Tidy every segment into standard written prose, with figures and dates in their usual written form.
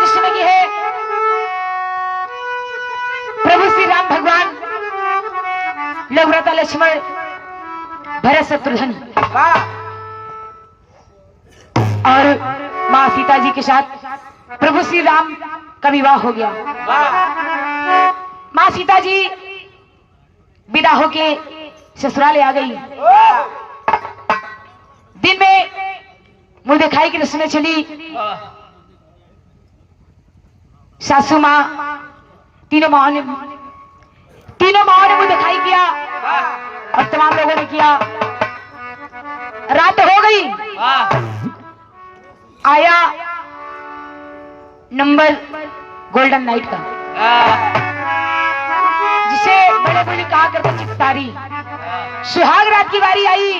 इस समय की है प्रभु श्री राम भगवान लघुव्रता लक्ष्मण भरत शत्रुघ्न और माँ सीता जी के साथ प्रभु श्री राम का विवाह हो गया। माँ सीता जी विदा होके ससुराल आ गई। दिन में मुंह दिखाई की रस्में चली। सासू माँ तीनों माओ ने मुंह दिखाई किया और तमाम लोगों ने किया। रात हो गई। आया नंबर गोल्डन नाइट का, जिसे बड़े बूढ़ी कहा करते चित्तारी। सुहाग रात की बारी आई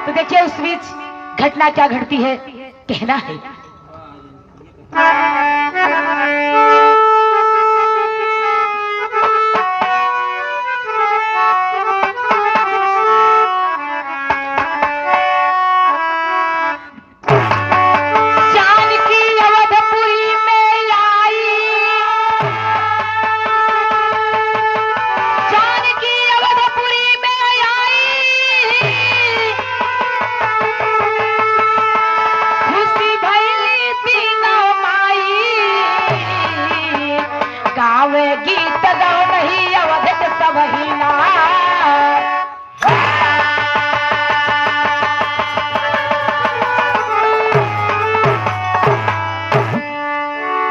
तो देखिए उस बीच घटना क्या घटती है कहना है।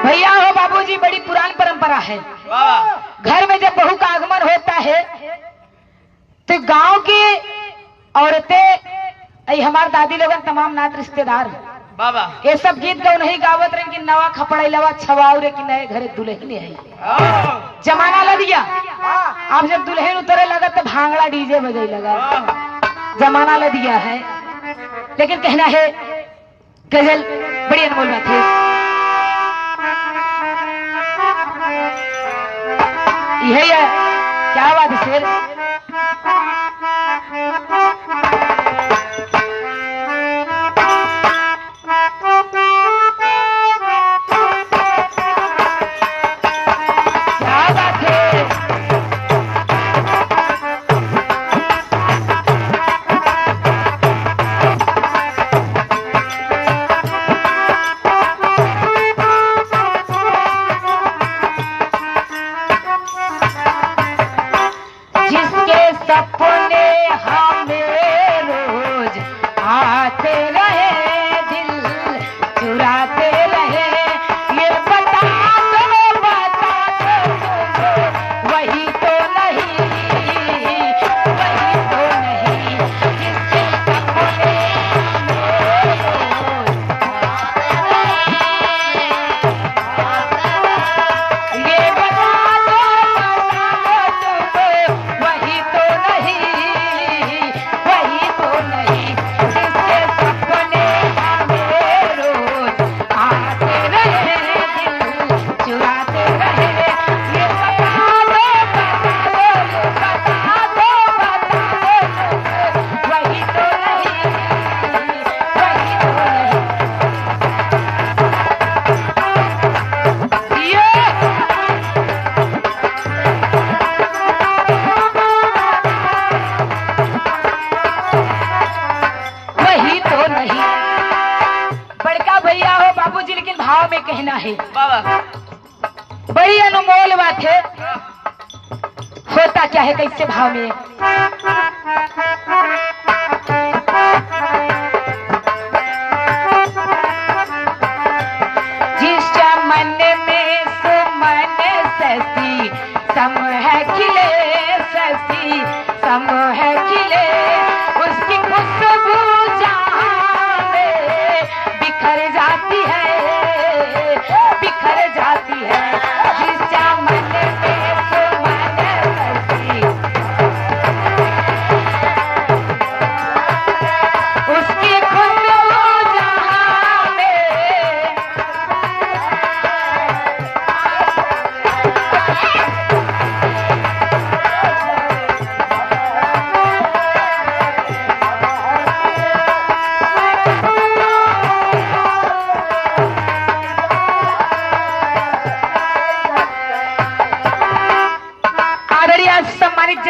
भैया हो बाबूजी, बड़ी पुरानी परंपरा है। घर में जब बहू का आगमन होता है तो गांव की औरतें, हमारे दादी लोगन, तमाम नात रिश्तेदार बाबा ये सब गीत गौ नहीं गावत रहे कि नवा खपड़ैलवा छवाउरे कि नए घरे दुल्हन है। जमाना लग गया। अब जब दुल्हन उतरे लगा तो भांगड़ा डीजे बजे लगा। जमाना लग गया है। लेकिन कहना है गजल बड़ी अनमोल बात है। यही है, क्या बात है शेर। भाव में कहना है बाबा, बड़ी अनमोल बात है। होता क्या है कैसे भाव में। जिस मन में सुमन ससी सम है खिले, ससी सम है खिले, उसकी खुशबू जहां में बिखर जाती है, बिखर जाती है। जिस मन में सुमन ससी उसकी खुशबू जहां में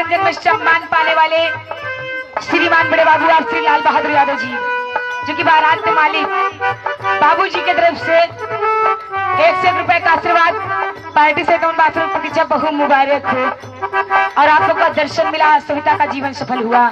जन में सम्मान पाने वाले श्रीमान बड़े बाबू आप श्री लाल बहादुर यादव जी, जो कि बारात के मालिक बाबूजी की तरफ से 100 रुपए का आशीर्वाद पार्टी से कौन बात प्रतिष्ठा बहु मुबारक हो और आप लोग का दर्शन मिला, सविता का जीवन सफल हुआ।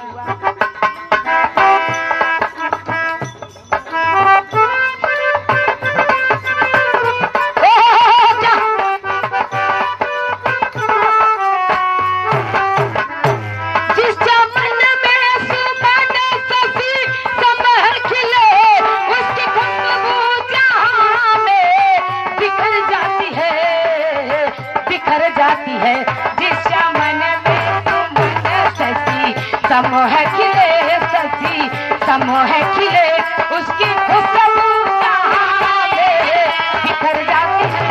समोह खिले ससी समोह खिले उसकी खुशबू जहां में बिखर जाती है।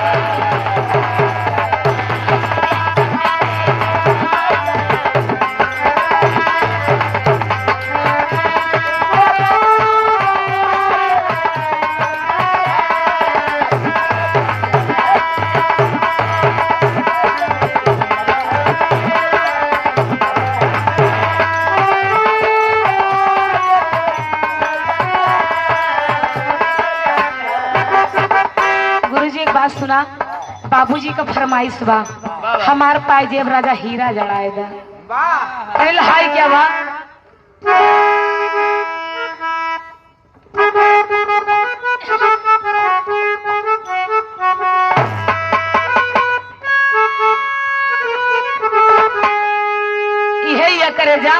सुना बाबूजी का फरमाइश बा हमार पायजेब राजा हीरा जड़ाएगा। अरे हाय क्या बा यही करे जा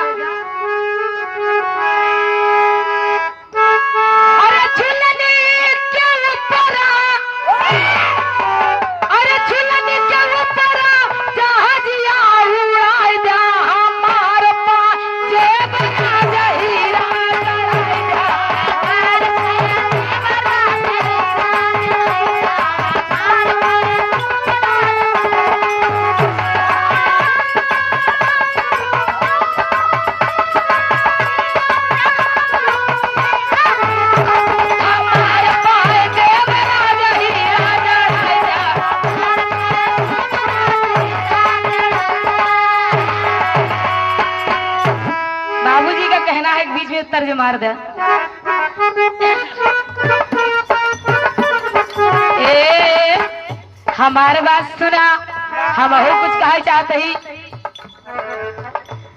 तर्ज मार दे। हमारे बात सुना हम कुछ कहा चाहते ही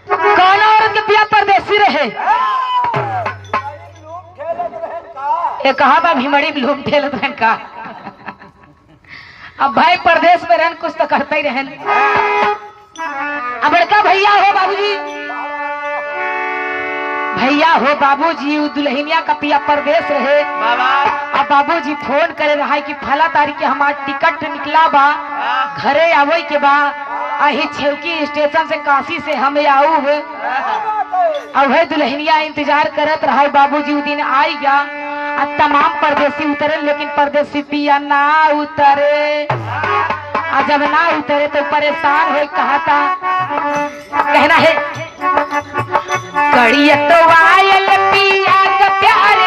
कौन औरत के पिया परदेसी रहे ये कहा था भीमड़ी लोग ठेलत रहन का। अब भाई परदेश में रहन कुछ तो करते ही रहन। अब बड़का भैया हो बाबूजी भैया हो बाबूजी दुल्हनिया का पिया परदेश रहे अब बाबूजी फोन करे रहा है कि फला तारीख के हमार टिकट निकला बा घरे आवे के बा अही छेवकी स्टेशन से काशी से हमें आऊ अब है दुल्हनिया इंतजार करत रहा बाबूजी उ दिन आई गया अब तमाम परदेसी उतरे लेकिन परदेसी पिया ना उतरे और जब ना उतरे तो परेशान हो कहा था कहना है कड़िया तो आयल पिया का प्यार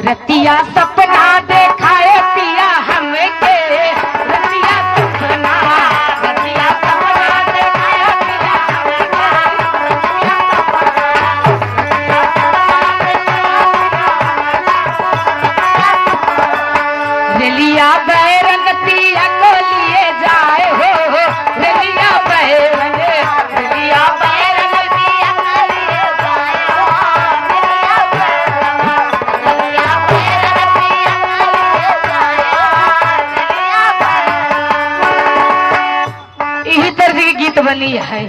रतिया सपना देखाए पिया हमें के रतिया सपना देखाए पिया रेलिया बैरंग पिया को लिए जाए हो रेलिया बैरंग रेलिया बैरंग पिया को लिए जाए हो भी है।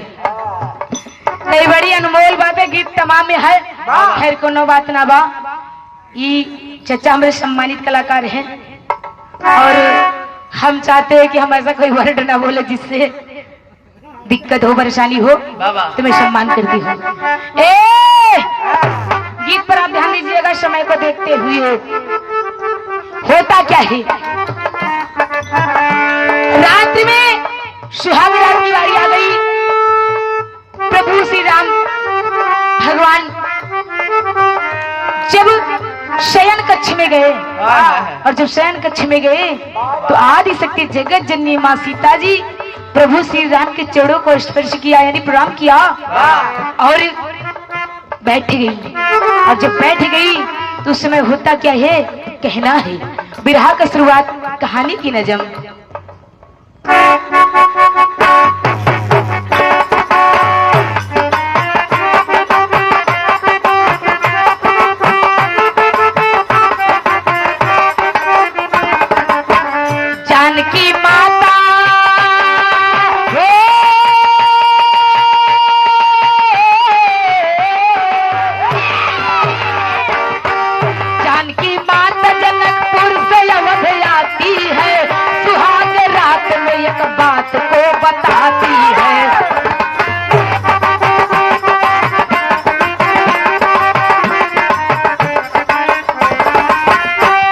नहीं, बड़ी अनमोल बात है, गीत तमाम में है। खैर कोनो बात ना बा। ये चचा हमारे सम्मानित कलाकार हैं और हम चाहते हैं कि हम ऐसा कोई वर्ड ना बोले जिससे दिक्कत हो, परेशानी हो, तो मैं सम्मान करती हूँ। गीत पर आप ध्यान दीजिएगा समय को देखते हुए। होता क्या है, रात्रि में सुहाग रात की बारी आ गई। प्रभु श्री राम भगवान जब शयन कक्ष में गए, और जब शयन कक्ष में गए तो आदि शक्ति जगत जननी माँ सीता जी प्रभु श्री राम के चरणों को स्पर्श किया, यानी प्रणाम किया और बैठ गई। और जब बैठ गई तो उस समय होता क्या है, कहना है। बिरहा का शुरुआत कहानी की नजम। जानकी माता जानकी माता जनकपुर से अवध आती है, सुहाग रात में एक बात को बताती है।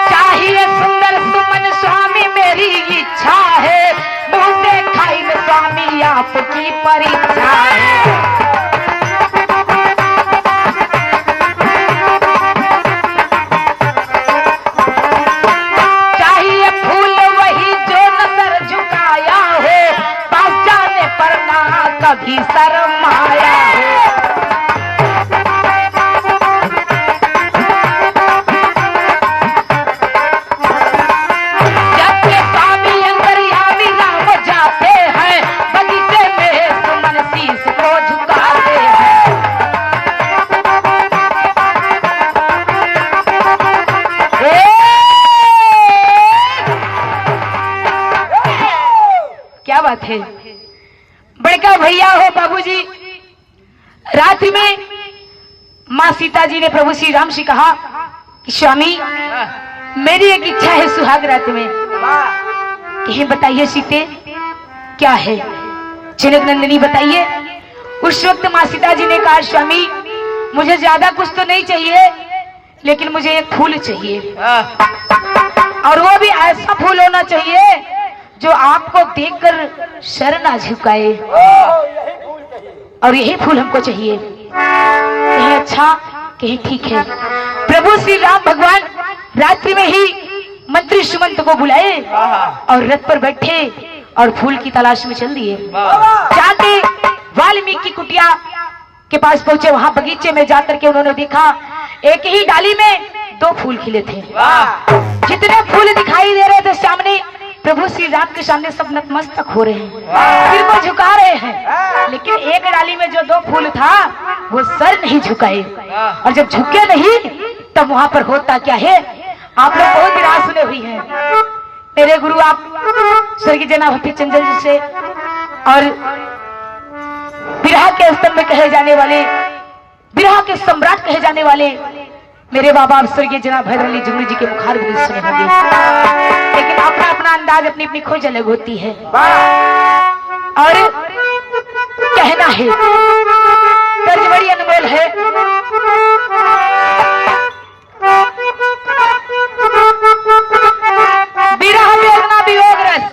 चाहिए सुंदर सुमन स्वामी मेरी इच्छा है, मुंह देखाई में स्वामी आपकी परीक्षा है। चाहिए फूल वही जो नजर झुकाया हो, पास जाने पर ना कभी शर्माया हो। जबकि स्वामी अंतर्यामी राम जाते हैं, बगीचे में सुमन शीश को झुकाते हैं। क्या बात है, बड़का भैया हो बाबूजी। रात्रि में माँ सीता जी ने प्रभु श्री राम से कहा कि स्वामी मेरी एक इच्छा है सुहाग रात में। कहीं बताइए सीते क्या है। जनक नंदिनी बताइए। उस वक्त माँ सीता जी ने कहा स्वामी मुझे ज्यादा कुछ तो नहीं चाहिए, लेकिन मुझे एक फूल चाहिए, और वो भी ऐसा फूल होना चाहिए जो आपको देखकर सर ना झुकाए, और यही फूल हमको चाहिए। कहीं अच्छा, कहीं ठीक है। प्रभु श्री राम भगवान रात्रि में ही मंत्री सुमंत को बुलाए और रथ पर बैठे और फूल की तलाश में चल दिए। जाते वाल्मीकि कुटिया के पास पहुंचे। वहां बगीचे में जाकर के उन्होंने देखा एक ही डाली में 2 फूल खिले थे। जितने फूल दिखाई दे रहे थे सामने, प्रभु श्री राम के सामने सब नतमस्तक हो रहे हैं, सिर को झुका रहे हैं। लेकिन एक डाली में जो 2 फूल था वो सर नहीं झुकाए, और जब झुके नहीं तब वहां पर होता क्या है, आप लोग बहुत राह सुने हुई हैं। मेरे गुरु आप स्वर्गीय जनाब हफीज चंद्र जी से, और बिरहा के स्तंभ में कहे जाने वाले, बिरहा के सम्राट कहे जाने वाले मेरे बाबा स्वर्गीय जनाब हैदर अली जुगनू जी के मुखार भी सुने होंगे। लेकिन अपना अपना अंदाज, अपनी अपनी खोज अलग होती है। और कहना है तर्ज बड़ी अनमोल है। बिरह वेदना वियोग रस,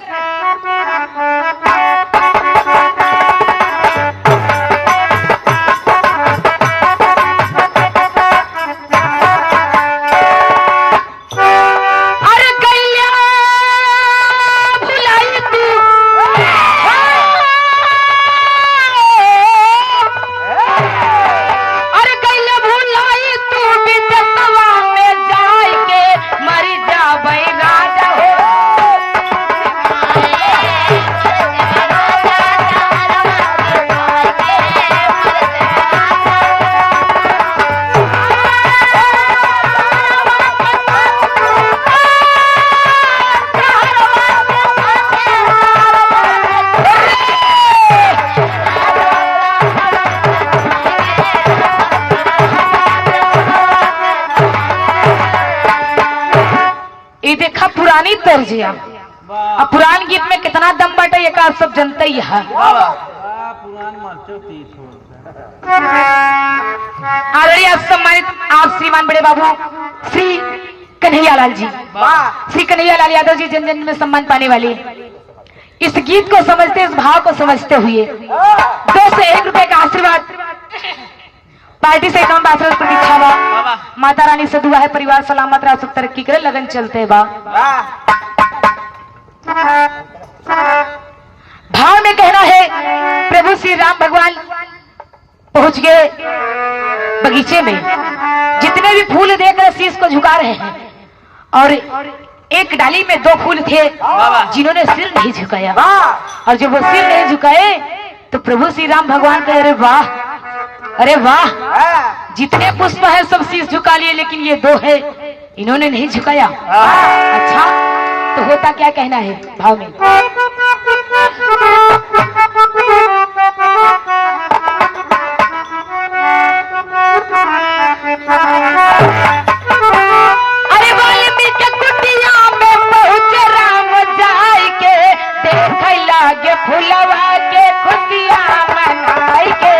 ये देखा पुरानी तर्जिया। अब पुरान गीत में कितना दम बाटे ये का सब जनता ही है। आदरणीय सम्मानित आप श्रीमान बड़े बाबू श्री कन्हैयालाल जी, श्री कन्हैयालाल यादव जी जन जन में सम्मान पाने वाले, इस गीत को समझते, इस भाव को समझते हुए 2 से 1 रुपए का आशीर्वाद पार्टी से एकाउंट बासरस प्रतीक्षा बा। माता रानी से दुआ है परिवार सलामत रहा, सुख तरक्की करे, लगन चलते बा। भाव में कहना है, प्रभु श्री राम भगवान पहुंच गए बगीचे में, जितने भी फूल देखकर शीश को झुका रहे हैं, और एक डाली में 2 फूल थे जिन्होंने सिर नहीं झुकाया, और जब वो सिर नहीं झुकाए तो प्रभु श्री राम भगवान कहे अरे वाह, अरे वाह, जितने पुष्प है सब शीश झुका लिए लेकिन ये 2 है इन्होंने नहीं झुकाया। अच्छा तो होता क्या कहना है भाव में, अरे वाल्मीकि कुटिया में पहुंचे राम जाय के, देख लागे फुलवा के खुशियां मनाई के।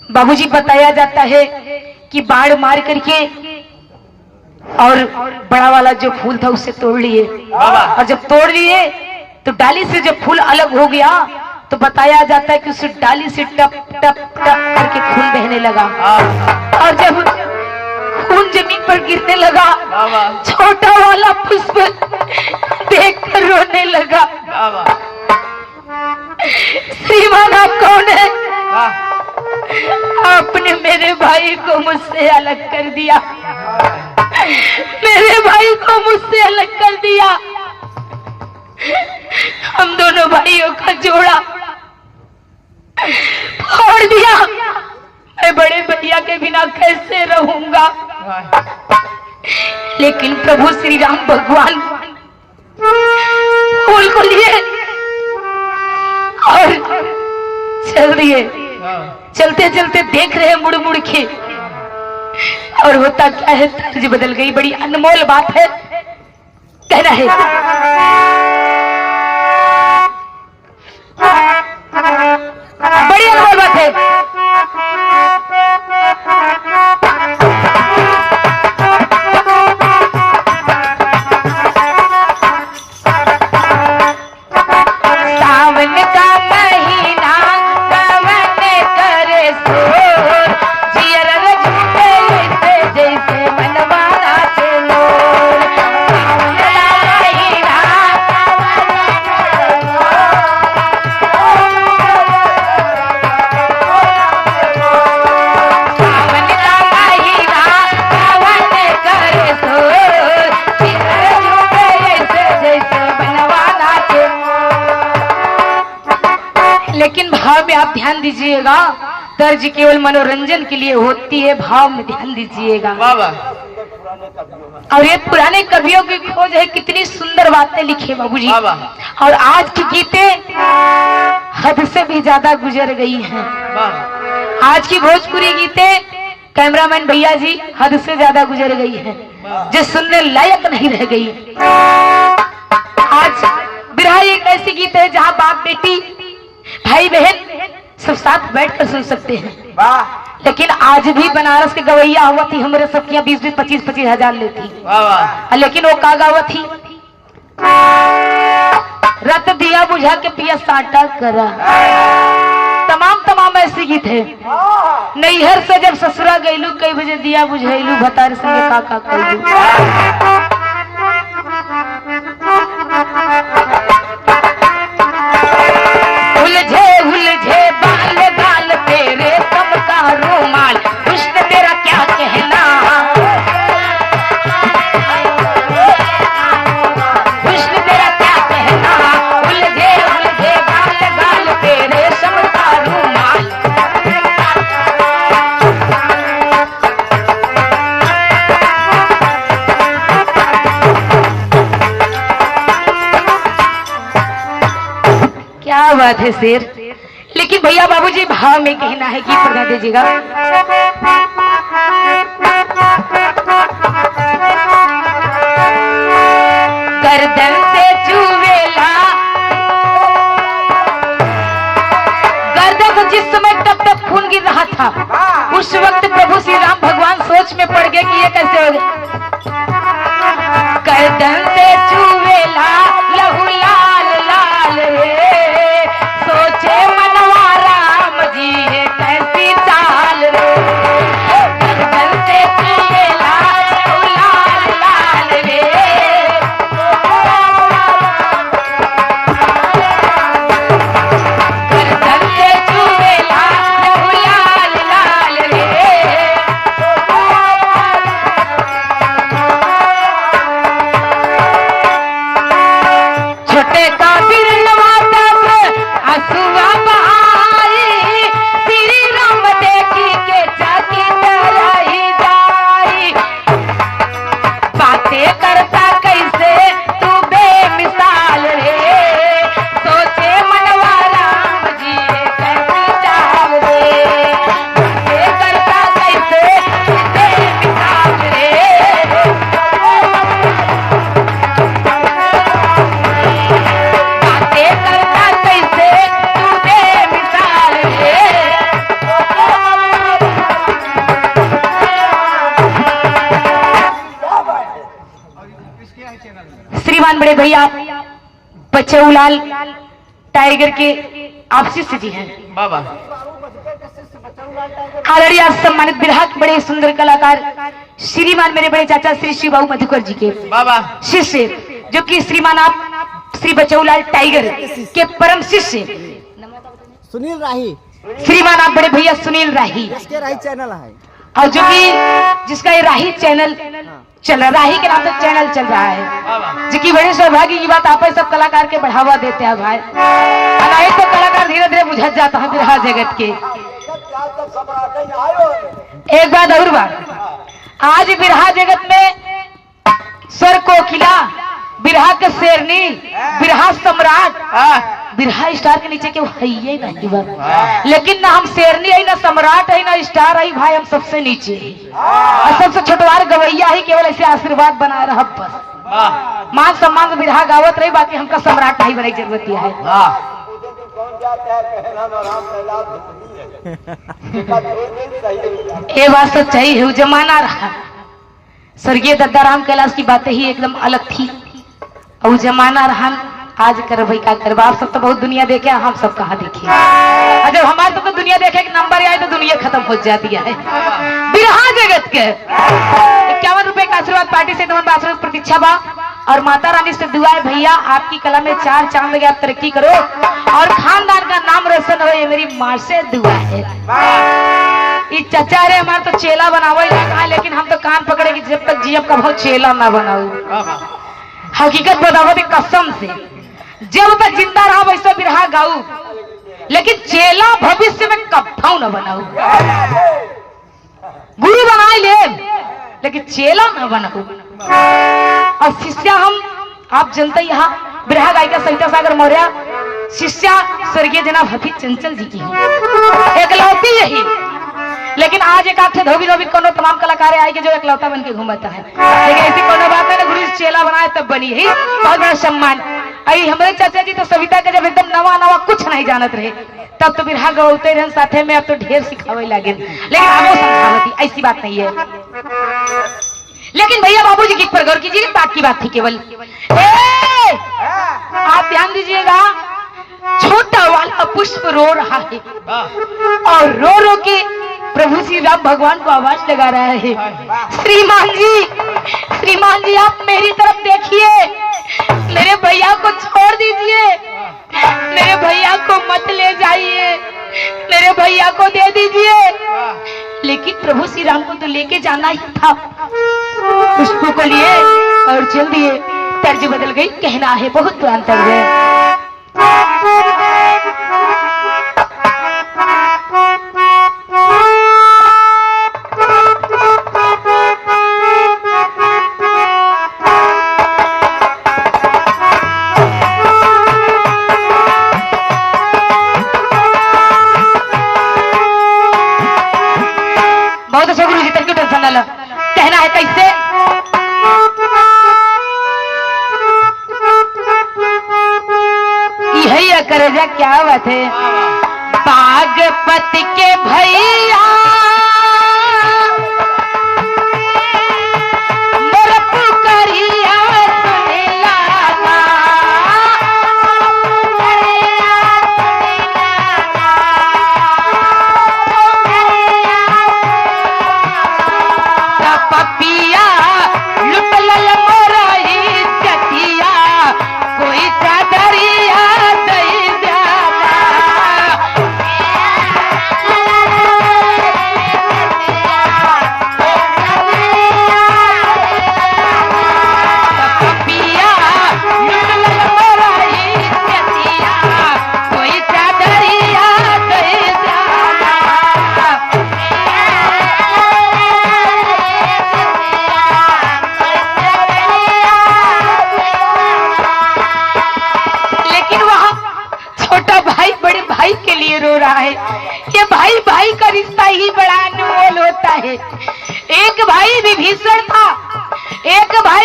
बाबूजी बताया जाता है कि बाढ़ मार करके और बड़ा वाला जो फूल था उसे तोड़ लिए, और जब तोड़ लिए तो डाली से जब फूल अलग हो गया तो बताया जाता है कि उस डाली से टप टप टप करके खून बहने लगा, और जब खून जमीन पर गिरने लगा छोटा वाला पुष्प देखकर रोने लगा। श्रीमान आप कौन है? आपने मेरे भाई को मुझसे अलग कर दिया, मेरे भाई को मुझसे अलग कर दिया, हम दोनों भाइयों का जोड़ा फोड़ दिया, मैं बड़े भैया के बिना कैसे रहूंगा। लेकिन प्रभु श्री राम भगवान फूल को लिए और चल दिए। चलते चलते देख रहे मुड़ मुड़ के, और होता क्या है तर्ज बदल गई। बड़ी अनमोल बात है, कहना है आप ध्यान दीजिएगा, तर्ज केवल मनोरंजन के लिए होती है, भाव में ध्यान दीजिएगा। और ये पुराने कवियों की खोज है, कितनी सुंदर बातें लिखी बाबूजी। और आज की गीतें हद से भी ज्यादा गुजर गई हैं। आज की भोजपुरी गीतें कैमरामैन भैया जी हद से ज्यादा गुजर गई हैं, जो सुनने लायक नहीं रह गई। आज बिरहा एक ऐसी गीत है जहाँ बाप बेटी भाई बहन सब साथ बैठकर सुन सकते हैं। लेकिन आज भी बनारस के गवैया हुआ थी, हमारे सबकी 20-20, 25-25 हजार लेती। लेकिन वो का गावा थी, रत दिया बुझा के पिया साटा करा। तमाम ऐसी गीत है। नैहर से जब ससुरा गईलू, कई बजे दिया बुझाइलू, भतार संगे का कइलू। उलझे बाल बाल तेरे कम का रूमाल, हुस्न तेरा क्या कहना, हुस्न तेरा क्या कहना। उलझे बाल बाल तेरे कम का रूमाल। क्या बात है शेर। लेकिन भैया बाबूजी भाव में कहना है कि पढ़ा दीजिएगा। गर्दन से चुवेला, गर्दन जिस समय तब तक खून गिर रहा था, उस वक्त प्रभु श्री राम भगवान सोच में पड़ गए कि ये कैसे हो गया। गर्दन से चुवेला लहू लाल लाल रे, सोचे मनवा राम जी है कैसी चाल रे। गर्दन से चुवेला लहू लाल लाल रे, गर्दन से चुवेला लहू लाल लाल रे। छोटे का बिरलवा तब आंसुआ बहाई, श्री राम देखी के जाकी तरही जाई। बातें करता कैसे तू बेमिसाल रे, सोचे मनवा राम जी कैसी चाल रे। बातें करता कैसे तू बेमिसाल रे, बातें करता कैसे तू बेमिसाल रे। श्रीमान बड़े भैया बच्चूलाल टाइगर के आप शिष्य जी हैं बाबा। आदरणीय सम्मानित बिरहा के बड़े सुंदर कलाकार श्रीमान मेरे बड़े चाचा श्री शिव बाबू मधुकर जी के बाबा शिष्य, जो कि श्रीमान आप श्री बच्चूलाल टाइगर के परम शिष्य सुनील राही, श्रीमान आप बड़े भैया सुनील राही, इसके राही चैनल है, और जो कि जिसका ये राही चैनल चल रहा, राही के नाम से चैनल चल रहा है, जो कि बड़े सौभाग्य की बात, आप सब कलाकार के बढ़ावा देते हैं भाई। अनाहित तो कलाकार धीरे धीरे बुझत जाता है बिरहा जगत के। एक बात और बात, आज बिरहा जगत में स्वर कोकिला, बिरहा के शेरनी, बिरहा सम्राट, बिरहा स्टार के नीचे के है ही नहीं बा। लेकिन ना हम शेरनी है, ना सम्राट है, ना स्टार है भाई, हम सबसे नीचे और सबसे छोटवार गवैया ही, केवल ऐसे आशीर्वाद बनाए रहा बस। मान सम्मान से बिरहा गावत रही, बाकी हमका सम्राट नहीं बने की जरूरत है। ये बात सच्चाई है, जमाना रहा। स्वर्गीय दद्दाराम कैलाश की बातें ही एकदम अलग थी, और जमाना रहा। आज कर भाई का कर, आप सब तो बहुत दुनिया देखे, हम सब कहाँ देखे। जब हमारे तो दुनिया देखे कि नंबर आए तो दुनिया खत्म हो जाती है। बिरहा जगत के 51 रुपए का आशीर्वाद पार्टी से आशीर्वाद प्रतीक्षा बा, और माता रानी से दुआ है भैया आपकी कला में 4 चांद लगे, आप तरक्की करो और खानदान का नाम रोशन हो, ये मेरी माँ से दुआ है। ये चचा रे हमारा तो चेला बनावा लगा, लेकिन हम तो कान पकड़े कि जब तक जीएफ का बहुत चेला ना बनाओ। हकीकत बताओ कसम से, जब तक जिंदा रहा वैसे बिरहा गाऊ, लेकिन चेला भविष्य में कभी न बनाऊ। गुरु बना ले लेकिन चेला न बनाऊ। और शिष्या हम आप जनता यहाँ बिरहा गायिका सविता सागर मौर्य शिष्या स्वर्गीय जनाब हफीज चंचल जी की है, एकलौती यही। लेकिन आज एक आठ धोबी धोबी कोनो तमाम कलाकार आए के जो एकलौता बन के घूमता है, लेकिन ऐसी कोनो बात है गुरु चेला बनाए तब बनी ही बहुत बड़ा सम्मान। आई हमारे चाचा जी तो सविता के जब एकदम नवा नवा कुछ नहीं जानत रहे तब तो बिरहा गवते रहे साथे में, अब तो ढेर सिखावे लगे, लेकिन अब समझावती ऐसी बात नहीं है। लेकिन भैया बाबूजी गीत पर गौर कीजिए, बात की बात थी केवल। आप ध्यान दीजिएगा, छोटा वाला पुष्प रो रहा है और रो रो के प्रभु श्री राम भगवान को आवाज लगा रहा है, श्रीमान जी आप मेरी तरफ देखिए, मेरे भैया को छोड़ दीजिए, मेरे भैया को मत ले जाइए, मेरे भैया को दे दीजिए। लेकिन प्रभु श्री राम को तो लेके जाना ही था, पुष्पों को लिए और चल दिए। तर्ज बदल गई, कहना है बहुत पुराना तर्ज है। बहुत अच्छा गुरु जी, तक टेंशन न लो। कहना है कैसे, यही करेजा क्या बात है, बागपत के भैया मोर पुकरिया पपिया लुट लल मोरा इज्जतिया, कोई चादरिया दई जाना। पपिया लुट लल मोरा इज्जतिया, कोई चादरिया दई जाना। लेकिन वहाँ छोटा भाई बड़े भाई के लिए रो रहा है। ये भाई भाई का रिश्ता ही बड़ा अनमोल होता है। एक भाई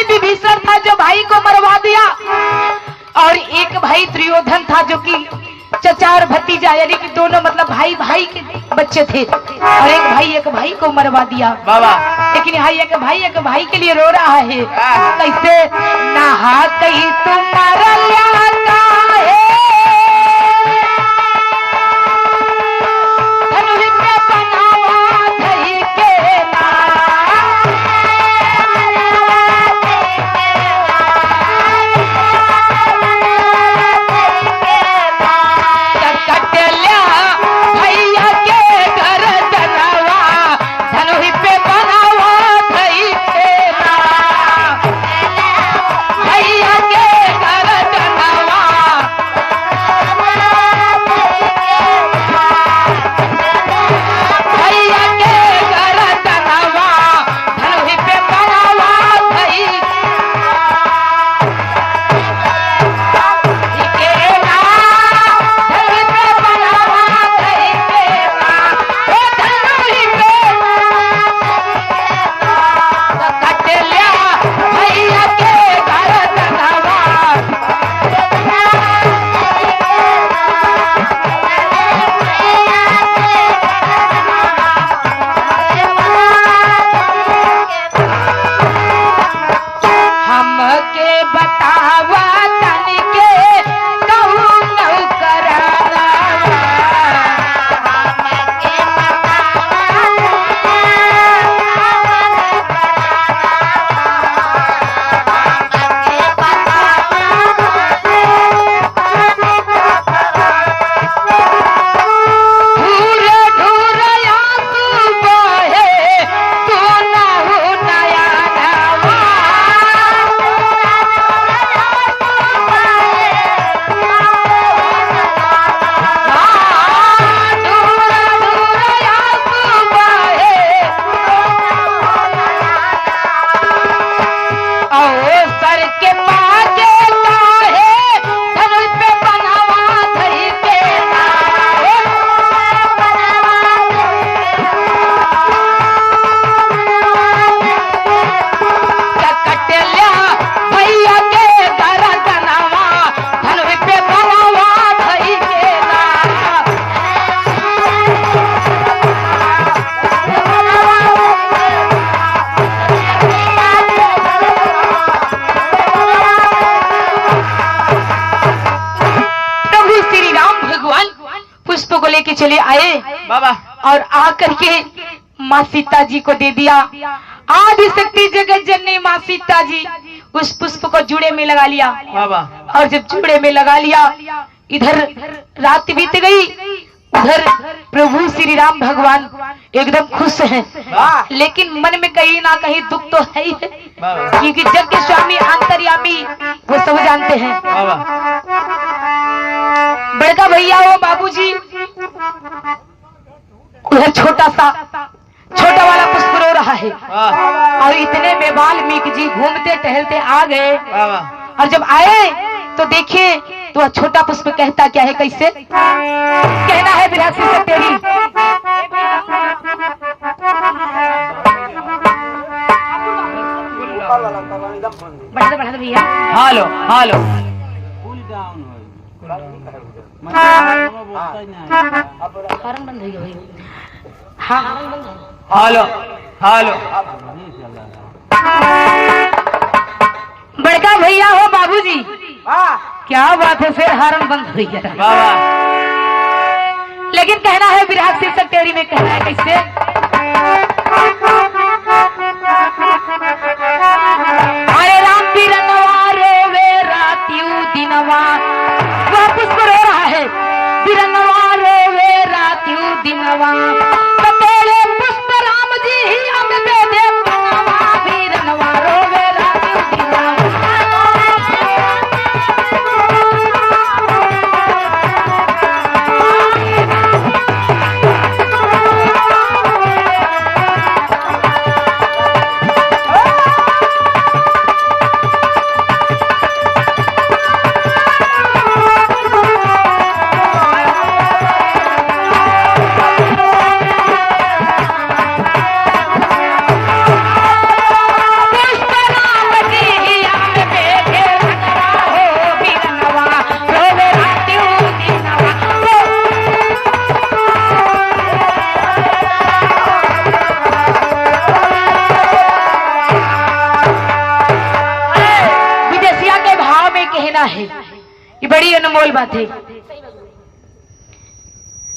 विभीषण था जो भाई को मरवा दिया, और एक भाई दुर्योधन था जो कि चचा और भतीजा यानी कि दोनों मतलब भाई भाई के बच्चे थे, और एक भाई को मरवा दिया बाबा। लेकिन यहाँ एक भाई के लिए रो रहा है, कैसे नहा कहीं तुम्हारा लियाता है, धनुष पे बनावा दही के कट लिया भैया के घर जनवा, धनुष पे बनावा दही के भैया के घर जनवा, चले आए बाबा और आकर के माँ सीता जी को दे दिया। आदि शक्ति जगत जननी माँ सीता जी उस पुष्प को जूड़े में लगा लिया। बाबा और जब जूड़े में लगा लिया, इधर रात बीत गई, उधर प्रभु श्री राम भगवान एकदम खुश हैं, लेकिन मन में कहीं ना कहीं दुख तो है ही है, क्योंकि जग के स्वामी अंतर्यामी वो सब जानते हैं। बाबा बड़का भैया वो बाबूजी उधर छोटा वाला पुष्प रो रहा है। और इतने में वाल्मीकि जी घूमते टहलते आ गए। और जब आए तो देखे तो वह छोटा पुष्प कहता क्या है, कैसे कहना है विरासी से तेरी। बढ़ा दो भैया। हालो हालो हॉर्न बंद हो गया भाई। हाँ हॉर्न बंद है। हालो हालो बड़का भैया हो बाबूजी, क्या बात है, फिर हॉर्न बंद हो गया। बाबा लेकिन कहना है विराट शीर्षक तेरी में, कहना है कैसे, अरे राम बिरनवा रोवे रातियू दिनवा, वह पुष्प रो रहा है, बिरनवा रोवे रातियू दिनवा, तेरे पुष्प राम जी ही अंग दे दे पनवा, बिरनवा रोवे रातियू दिनवा। है, ये बड़ी अनमोल बात है।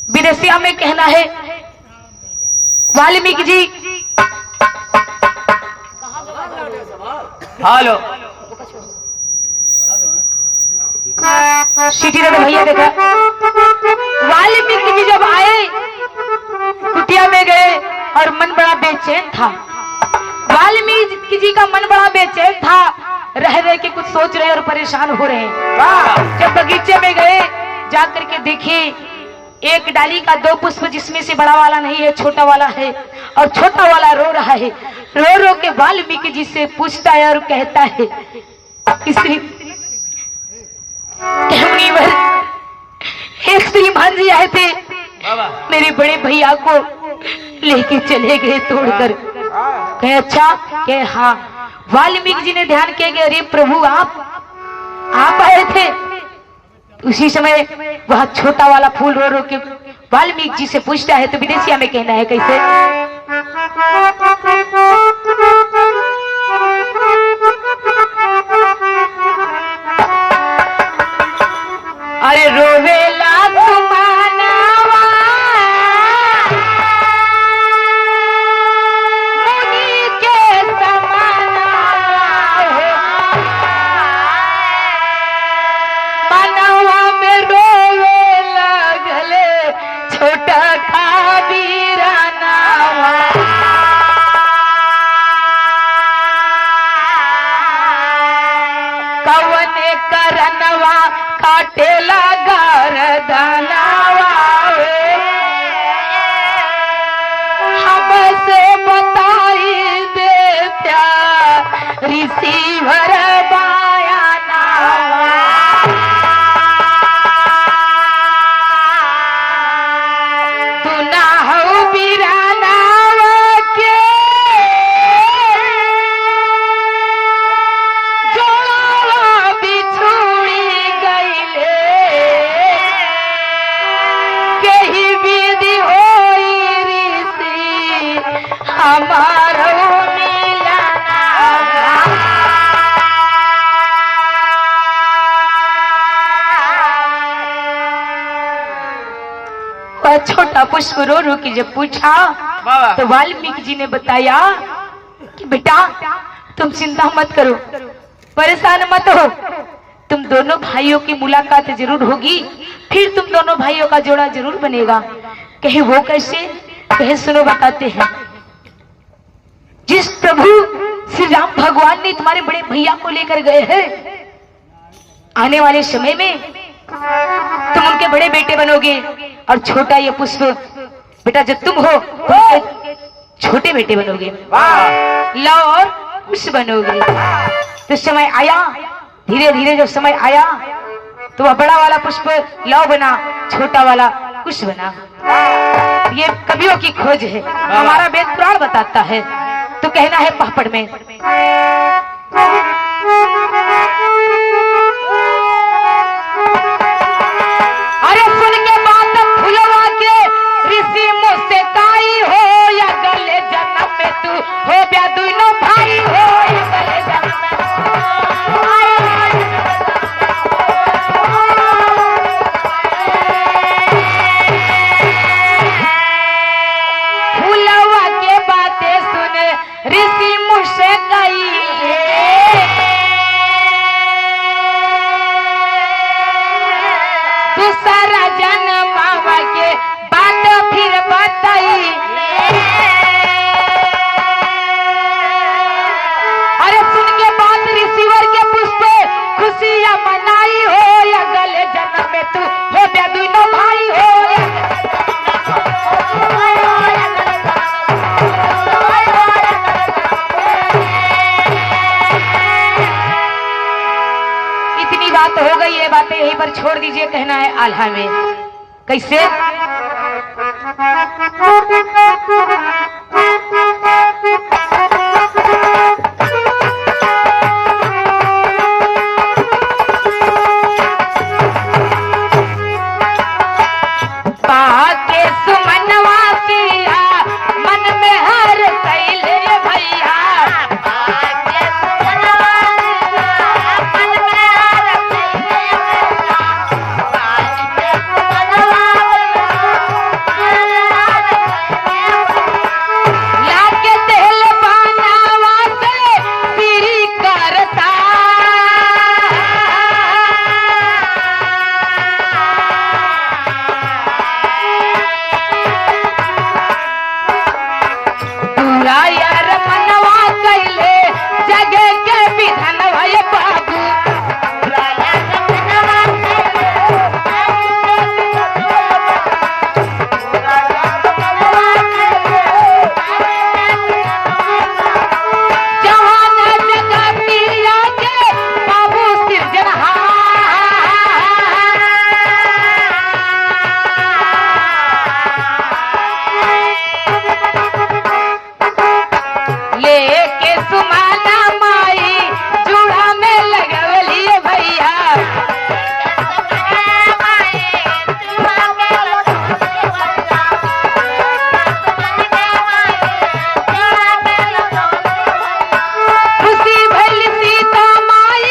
विदेशिया में कहना है वाल्मीकि जी, हालो सीटी दे भैया देखा। वाल्मीकि जी जब आए कुटिया में गए और मन बड़ा बेचैन था। वाल्मीकि जी का मन बड़ा बेचैन था, रह रहे के कुछ सोच रहे और परेशान हो रहे हैं। जब बगीचे में गए जाकर के देखे एक डाली का दो पुष्प, जिसमें से बड़ा वाला नहीं है, छोटा वाला है, और छोटा वाला रो रहा है। रो रो के वाल्मीकि जी से पूछता है और कहता है, एक श्रीमान जी आए थे, मेरे बड़े भैया को लेके चले गए तोड़कर। कहे अच्छा, कहे हाँ। वाल्मीकि जी ने ध्यान किया कि अरे प्रभु आप आए थे। उसी समय वह छोटा वाला फूल रो रो के वाल्मीकि जी से पूछता है। तो विदेशिया में कहना है कैसे, अरे रोवेला तुमानावा मुनि के समाना हो, मनवा में रोवे लगले छोटा का वीरानावा। कवने करनवा काटेला गर्दनवा, हमसे बताई दे प्यार ऋषिवर बायानावा। तू ना हो वीरानावा के जोड़ा बिछुड़ी गईले, कही विधि होई ऋषि हमारो मिलना। पुष्प रो रो के जब पूछा तो वाल्मीकि जी ने बताया कि बेटा तुम चिंता मत करो, परेशान मत हो, तुम दोनों भाइयों की मुलाकात जरूर होगी, फिर तुम दोनों भाइयों का जोड़ा जरूर बनेगा। कहे वो कैसे? कहे सुनो बताते हैं। जिस प्रभु श्री राम भगवान ने तुम्हारे बड़े भैया को लेकर गए हैं, आने वाले समय में तुम उनके बड़े बेटे बनोगे और छोटा ये पुष्प बेटा जो तुम हो उनके छोटे बेटे बनोगे, लव और कुश बनोगे। तो समय आया, धीरे धीरे जब समय आया तो वह बड़ा वाला पुष्प लव बना, छोटा वाला कुश बना। ये कवियों की खोज है, हमारा वेद पुराण बताता है। तो कहना है पापड़ में अरे सुन के बात फुलवा के ऋषि मुझसे काई हो या गले जन्म में तू हो ब्या दोनों भाई हो या गले जन्म फुलवा के बातें सुने ऋषि मुझसे काई दूसरा जन्म बाबा के बात फिर बताई। अरे सुन के बात ऋषिवर के पुष्प खुशियां मनाई हो या गले जन्म में तू हो ब्या दोनों भाई हो या इतनी बात हो गई, ये बातें यहीं पर छोड़ दीजिए, कहना है आल्हा में कैसे? पाके सुमनवा किया मन में हर कैले भैया, लाके तेल बनावा से पीरी करता। पूरा यार मनवा कैले जगे के विधन भय बाबू, जवान जगह पिया के बाबू सिरजनहार लेके सुमाना माई जुड़ा में लगवलिए भैया। खुशी भइल सीता माई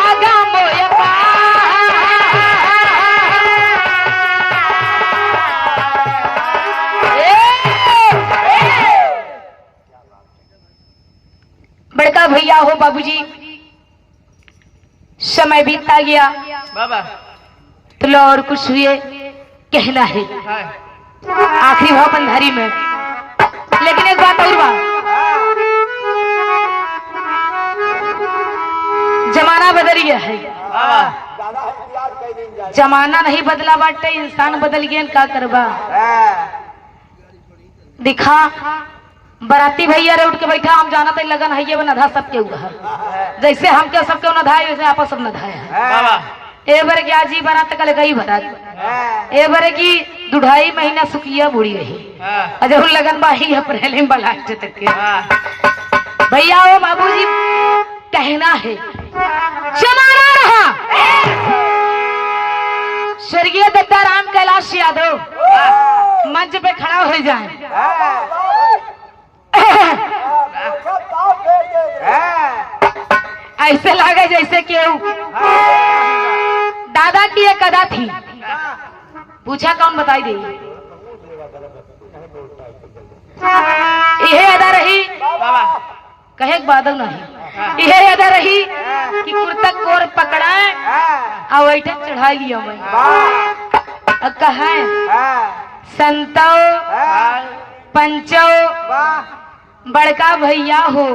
आगा मोय बड़का भैया हो बाबूजी, समय बीतता गया तो लो और कुछ हुए कहना है आखिरी भाव बंधारी में। लेकिन एक बात और बा, जमाना बदल गया है, जमाना नहीं बदला बाटे, इंसान बदल गया, का करबा। दिखा बराती भैया रे उठ के बैठा, हम जाना तो लगन है ये नधा सबके उधर, जैसे हमके सबके नधाए वैसे आपस सब नधाए। ए बार क्या जी बारात कल गई बारात, ए बार की दुढ़ाई महीना सुखिया बुढ़ी रही, अजर लगन बाही अप्रैल में लास्ट तक के। भैया हो बाबूजी कहना है जमाना रहा स्वर्गीय दत्ता राम कैलाश यादव मंच पे खड़ा हो जाए। ऐसे लगे जैसे क्यों दादा की एक अदा थी, पूछा कौन बताई दे, यह अदा रही कहे बादल नहीं, यह अदा रही कि कुर्ता कोर पकड़ाए और वैठे चढ़ा लिया मैं कहा संतो पंचो बड़का भैया हो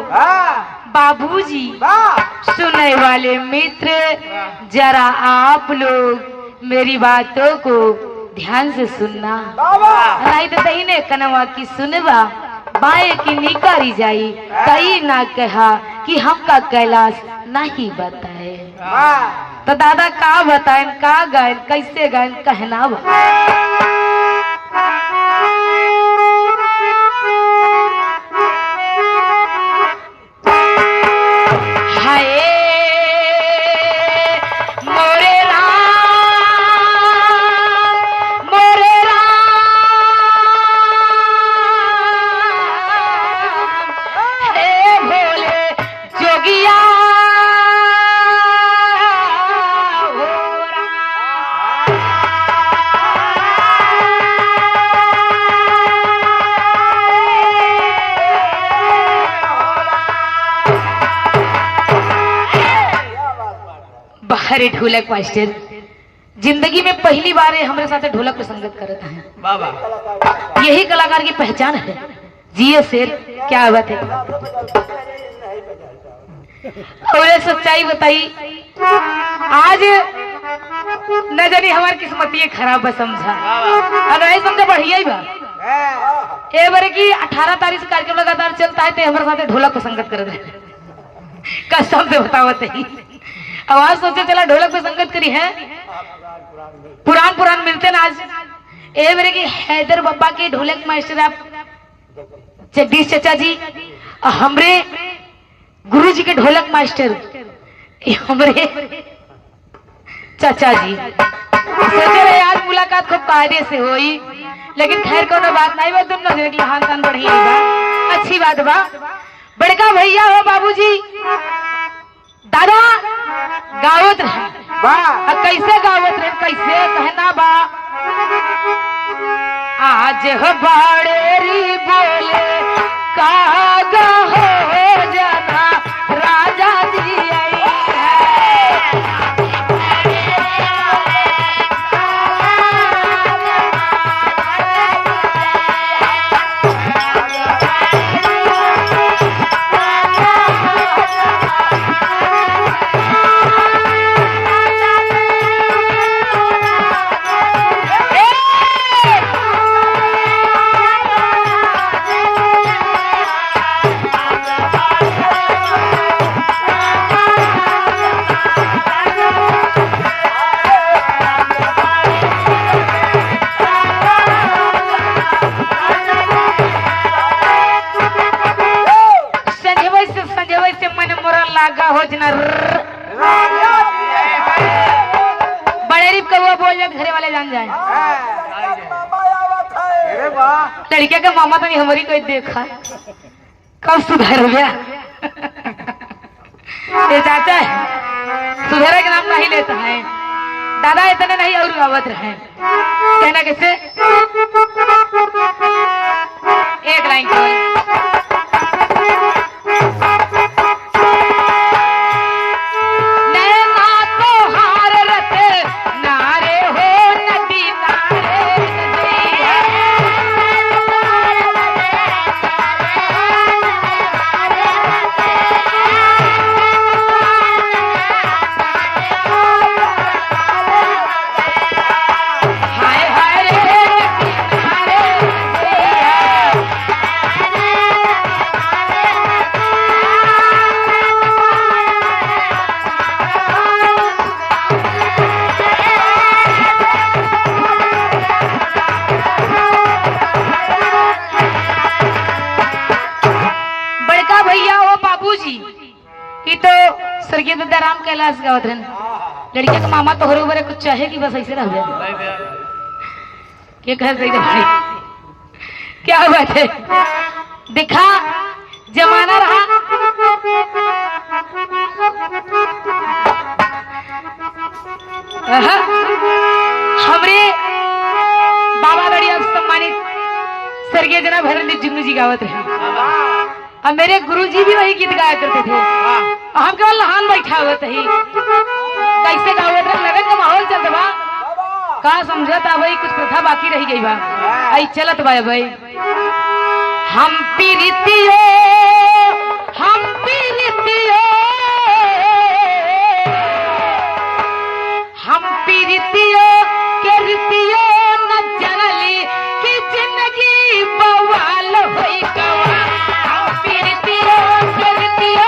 बाबूजी, सुनने वाले मित्र जरा आप लोग मेरी बातों को ध्यान से सुनना, नहीं तो तही ने कनवा की सुनवा बाए की निकारी जाई, कई ना कहा कि हमका कैलाश नहीं बताए। तो दादा का बताएं, का गायन कैसे गायन कहना अरे ढोलक मास्टर जिंदगी में पहली बार हमारे साथ ढोलक पे संगत करता है बाबा, यही कलाकार की पहचान है। जिये शेर क्या बात है। और सच्चाई बताई आज न जानी हमारी किस्मत खराब बा, समझा नहीं समझा बढ़िया ही बा। ए बारे की 18 तारीख से कार्यक्रम लगातार चलता है, तो हमारे साथ ढोलक पे संगत कर रहे कसम से बतावत ही। आवाज सोचे चला ढोलक पे संगत करी है, पुरान मिलते ना आज। ए मेरे की हैदर बब्बा के ढोलक मास्टर आप जगदीश चाचा जी, हमरे गुरु जी के ढोलक मास्टर हमरे चाचा जी। सोचे रहे आज मुलाकात खूब कायदे से हुई, लेकिन खैर कोनो बात नहीं, बात दोनों जन की हान बढ़िया बा, अच्छी बात बा। बड़का भैया हो बाबूजी, दादा गावत रहे कैसे गावत रहे, कैसे कहना बा। आज हो बाड़ेरी बोले कागा हो जाना राजा जी आई बड़े कौआ बोल जाए घरे वाले जान जाए। लड़के का मामा तो नहीं हमारी कोई देखा कब सुधर गया। ये चाचा है सुधरे के नाम नहीं लेता है, दादा इतने नहीं और गावत रहे कहना कैसे एक लाइन राम कैलाश गावत रहन। लड़किया का मामा तो बरे कुछ चाहे कि बस ऐसे रह जाए क्या कह सही भाई, क्या बात है। देखा जमाना रहा हमरे बाबा गढ़िया सम्मानित स्वर्गीय के जना भरली जुगनू जी गावत रहे। और मेरे गुरुजी भी वही गीत गाया करते थे। और हम केवल लहान बैठा हुआ ही कैसे गावत रहे, लगन का माहौल चलता बा का समझता भाई, कुछ प्रथा बाकी रह गई बा। आई चलत बा भाई, हम पीरितियो के रीतियो न जनली कि जिंदगी बवाल होई गवा। हम पीरितियो के रीतियो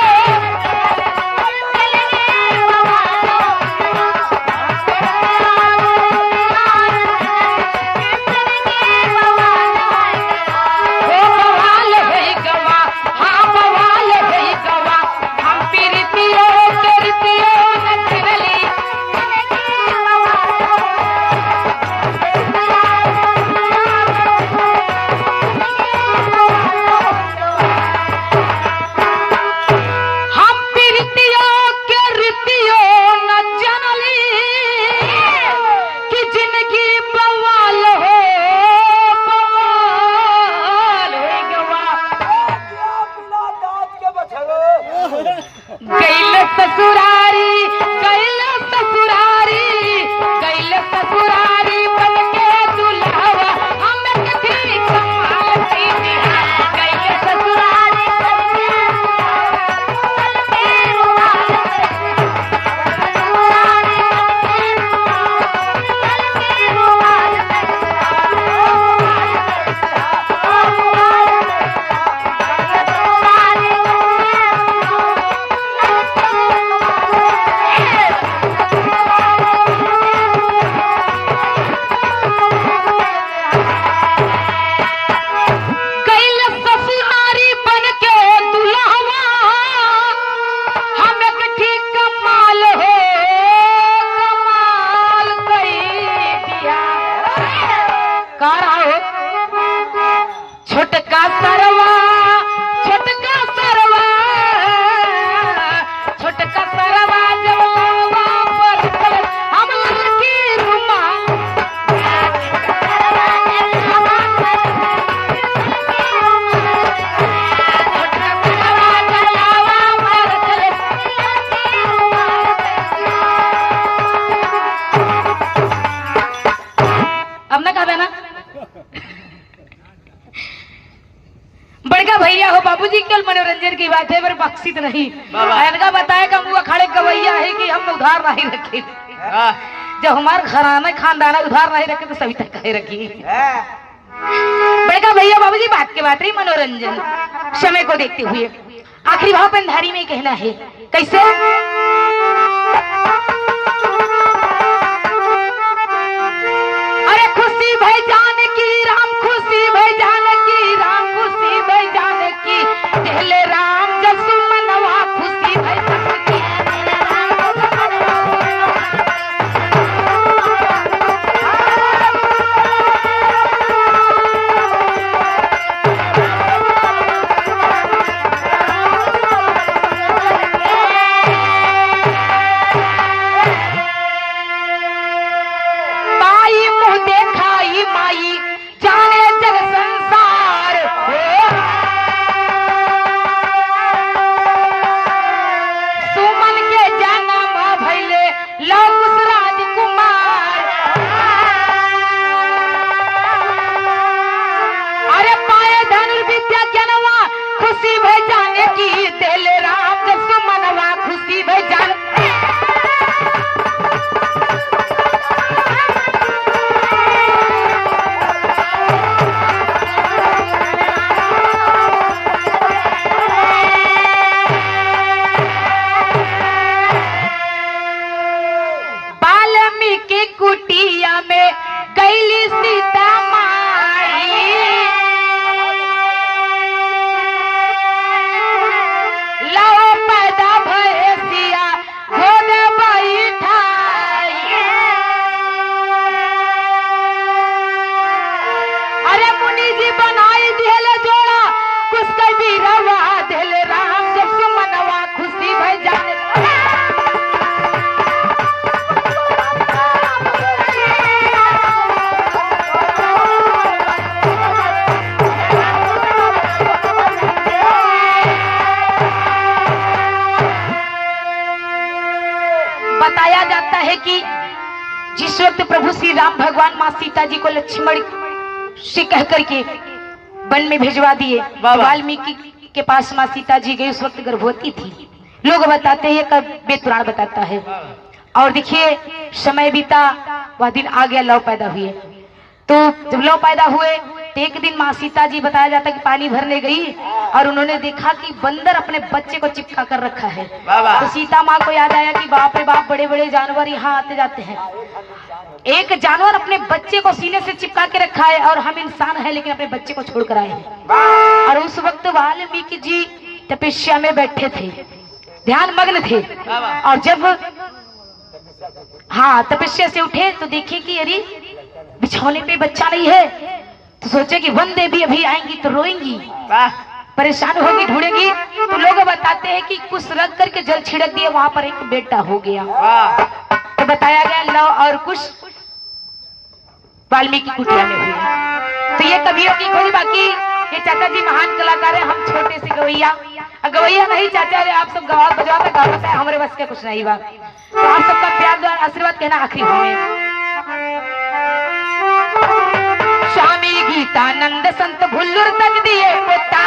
भैया हो बाबूजी, केवल मनोरंजन की बात है, पर बख्शित नहीं। इनका बताया कि मुँह अखाड़े गवैया है कि हम उधार नहीं रखे। जब हमारे घराना खानदाना उधार नहीं रखे तो सभी तक कहे रखी। बड़का भैया बाबूजी बात के बात रही मनोरंजन समय को देखते हुए आखिरी भाव पंधारी में कहना है कैसे। अरे खुशी भाई जान की राम, खुशी भाई जान की राम, खुशी भाई जान की पहले राम जसु मनवा, खुशी भाई जान की बताया जाता है कि जिस वक्त प्रभु श्री राम भगवान माँ सीता जी को लक्ष्मण से कह करके वन में भिजवा दिए, वाल्मीकि के पास माँ सीता जी गई, उस वक्त गर्भवती थी। लोग बताते हैं, कब बेतुरान बताता है। और देखिए समय बीता, वह दिन आ गया, लव पैदा हुए। तो जब लव पैदा हुए तो एक दिन माँ सीता जी बताया जाता कि पानी भरने गई और उन्होंने देखा कि बंदर अपने बच्चे को चिपका कर रखा है। तो सीता माँ को याद आया कि बाप रे बाप, बड़े बड़े जानवर यहाँ आते जाते हैं, एक जानवर अपने बच्चे को सीने से चिपका के रखा है और हम इंसान हैं लेकिन अपने बच्चे को छोड़कर आए हैं। और उस वक्त वाल्मीकि जी तपस्या में बैठे थे, ध्यान मग्न थे। और जब तपस्या से उठे तो देखे कि अरे बिछौने पे बच्चा नहीं है। तो सोचे कि वन देवी अभी आएंगी तो रोएंगी, परेशान होगी, ढूंढेंगी। तो लोग बताते हैं कि कुछ रख करके जल छिड़क दिए, वहां पर एक बेटा हो गया। तो बताया गया लव और कुश वाल्मीकि कुटिया में हुए। तो ये कवियों की खोज। बाकी ये चाचा जी महान कलाकार है, हम छोटे से गवैया। गवैया नहीं चाचा रे, आप सब गवा बजाते गावत है, हमारे बस के कुछ नहीं बा। तो आप सबका प्यार द्वारा आशीर्वाद कहना आखिरी हमें। स्वामी गीतानंद संत भुल्लुर तक दिए पोता